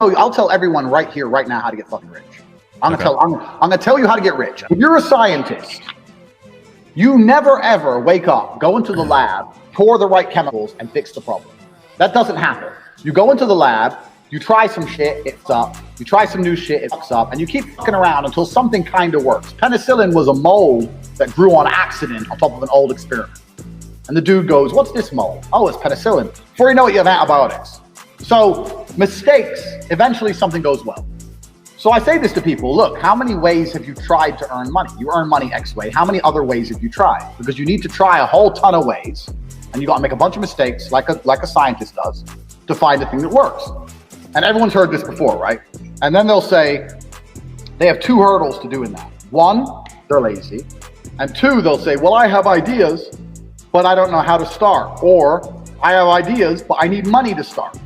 I'll tell everyone right here, right now, how to get fucking rich. I'm gonna tell you how to get rich. If you're a scientist, you never ever wake up, go into the lab, pour the right chemicals, and fix the problem. That doesn't happen. You go into the lab, you try some shit, it fucks up. You try some new shit, it fucks up, and you keep fucking around until something kind of works. Penicillin was a mold that grew on accident on top of an old experiment. And the dude goes, "What's this mold?" "Oh, it's penicillin." Before you know it, you have antibiotics. So mistakes, eventually something goes well. So I say this to people, look, how many ways have you tried to earn money? You earn money X way. How many other ways have you tried? Because you need to try a whole ton of ways, and you got to make a bunch of mistakes like a scientist does to find the thing that works. And everyone's heard this before, right? And then they'll say they have two hurdles to doing that. One, they're lazy. And two, they'll say, well, I have ideas, but I don't know how to start. Or I have ideas, but I need money to start.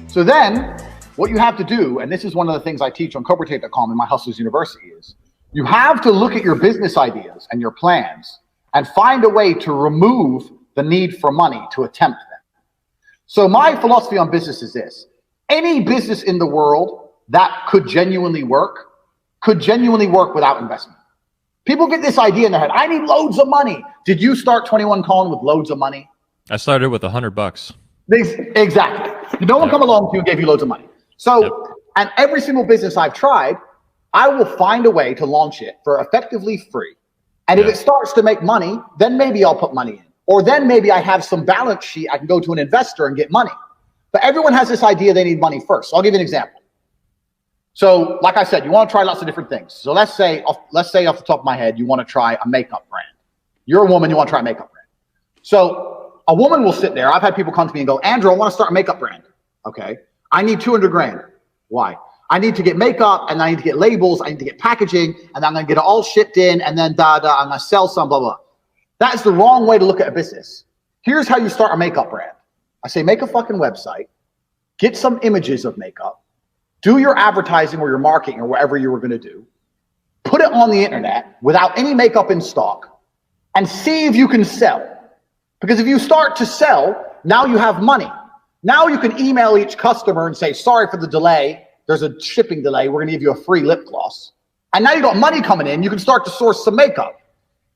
So then what you have to do, and this is one of the things I teach on Tate.com in my Hustlers University, is you have to look at your business ideas and your plans and find a way to remove the need for money to attempt them. So my philosophy on business is this. Any business in the world that could genuinely work without investment. People get this idea in their head. I need loads of money. Did you start 21 Colin with loads of money? I started with $100. Exactly. No one come along to you and gave you loads of money. So, and every single business I've tried, I will find a way to launch it for effectively free. And if it starts to make money, then maybe I'll put money in. Or then maybe I have some balance sheet. I can go to an investor and get money. But everyone has this idea they need money first. So I'll give you an example. So like I said, you want to try lots of different things. So let's say off the top of my head, you want to try a makeup brand. You're a woman, you want to try a makeup brand. So a woman will sit there. I've had people come to me and go, Andrew, I want to start a makeup brand. Okay. I need 200 grand. Why? I need to get makeup, and I need to get labels. I need to get packaging, and I'm going to get it all shipped in, and then I'm going to sell some, blah, blah. That is the wrong way to look at a business. Here's how you start a makeup brand. I say, make a fucking website, get some images of makeup, do your advertising or your marketing or whatever you were going to do, put it on the internet without any makeup in stock, and see if you can sell. Because if you start to sell, now you have money. Now you can email each customer and say, sorry for the delay. There's a shipping delay. We're going to give you a free lip gloss. And now you got money coming in. You can start to source some makeup.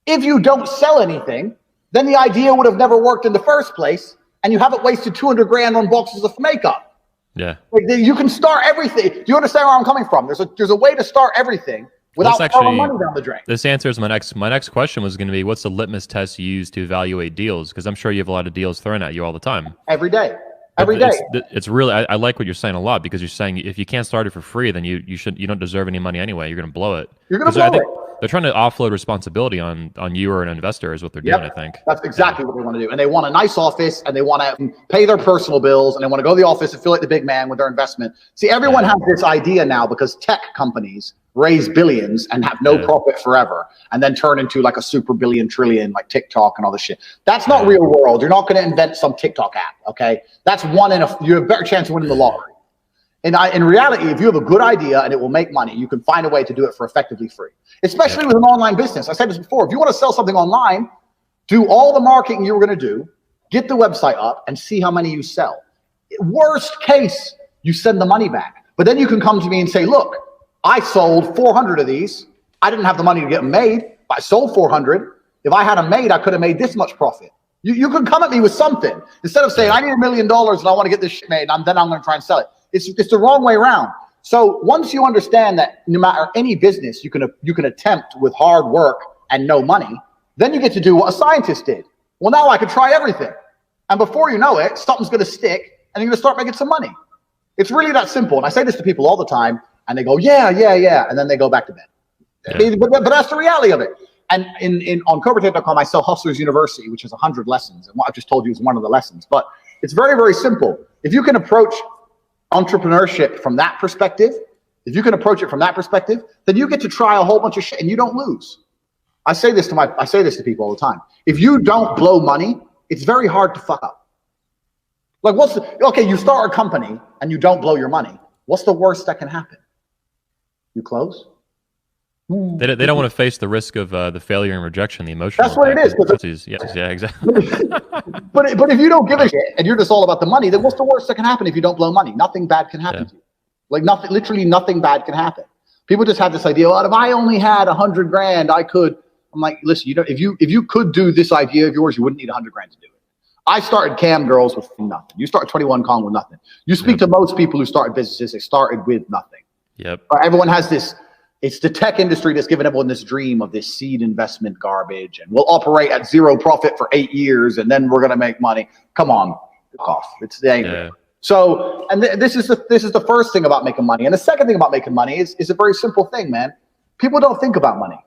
If you don't sell anything, then the idea would have never worked in the first place. And you haven't wasted 200 grand on boxes of makeup. Yeah. You can start everything. Do you understand where I'm coming from? There's a way to start everything without throwing money down the drain. This answers my next question was going to be, what's the litmus test you use to evaluate deals? Because I'm sure you have a lot of deals thrown at you all the time. Every day. Every day. It's really, I like what you're saying a lot, because you're saying if you can't start it for free, then you don't deserve any money anyway. You're going to blow it. You're going to blow it. They're trying to offload responsibility on you or an investor is what they're doing, I think. That's exactly what they want to do. And they want a nice office, and they want to pay their personal bills, and they want to go to the office and feel like the big man with their investment. See, everyone has this idea now because tech companies raise billions and have no profit forever, and then turn into like a super billion trillion like TikTok and all this shit. That's not real world. You're not going to invent some TikTok app, okay? That's you have a better chance of winning the lottery. And in reality, if you have a good idea and it will make money, you can find a way to do it for effectively free, especially with an online business. I said this before. If you want to sell something online, do all the marketing you were going to do, get the website up, and see how many you sell. Worst case, you send the money back. But then you can come to me and say, look, I sold 400 of these. I didn't have the money to get them made, but I sold 400. If I had them made, I could have made this much profit. You can come at me with something instead of saying, I need $1 million and I want to get this shit made, and then I'm going to try and sell it. It's the wrong way around. So once you understand that no matter any business you can attempt with hard work and no money, then you get to do what a scientist did. Well, now I can try everything. And before you know it, something's going to stick and you're going to start making some money. It's really that simple. And I say this to people all the time, and they go, yeah. And then they go back to bed. Yeah. But that's the reality of it. And on Tate.com, I sell Hustlers University, which is 100 lessons. And what I've just told you is one of the lessons. But it's very, very simple. If you can approach entrepreneurship from that perspective, then you get to try a whole bunch of shit and you don't lose. I say this to people all the time. If you don't blow money, it's very hard to fuck up. Like you start a company and you don't blow your money. What's the worst that can happen? You close? They don't want to face the risk of the failure and rejection, the emotional. That's what it is. Yeah, exactly. but if you don't give a shit and you're just all about the money, then what's the worst that can happen if you don't blow money? Nothing bad can happen to you. Like nothing, literally nothing bad can happen. People just have this idea, well, if I only had 100 grand, I could. I'm like, listen, if you could do this idea of yours, you wouldn't need 100 grand to do it. I started Cam Girls with nothing. You start 21 Kong with nothing. You speak to most people who started businesses, they started with nothing. Yep. Everyone has this. It's the tech industry that's given everyone this dream of this seed investment garbage, and we'll operate at zero profit for 8 years, and then we're going to make money. Come on, off. It's the angry. Yeah. So, and this is the first thing about making money, and the second thing about making money is a very simple thing, man. People don't think about money.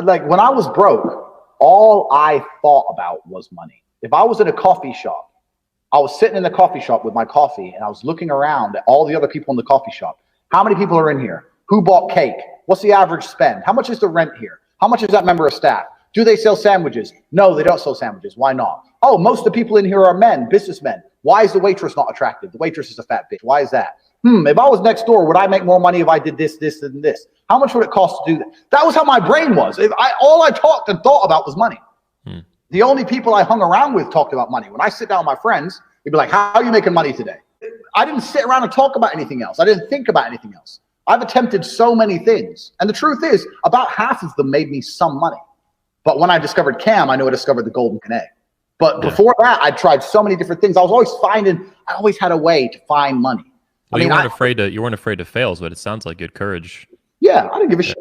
Like when I was broke, all I thought about was money. If I was in a coffee shop, I was sitting in the coffee shop with my coffee, and I was looking around at all the other people in the coffee shop. How many people are in here? Who bought cake? What's the average spend? How much is the rent here? How much is that member of staff? Do they sell sandwiches? No, they don't sell sandwiches. Why not? Oh, most of the people in here are men, businessmen. Why is the waitress not attractive? The waitress is a fat bitch. Why is that? If I was next door, would I make more money if I did this, this, and this? How much would it cost to do that? That was how my brain was. All I talked and thought about was money. The only people I hung around with talked about money. When I sit down with my friends, they'd be like, how are you making money today? I didn't sit around and talk about anything else. I didn't think about anything else. I've attempted so many things. And the truth is, about half of them made me some money. But when I discovered Cam, I knew I discovered the golden egg. But before that, I tried so many different things. I always had a way to find money. Well, you weren't afraid to fail, is what it sounds like. Good courage. Yeah, I didn't give a shit.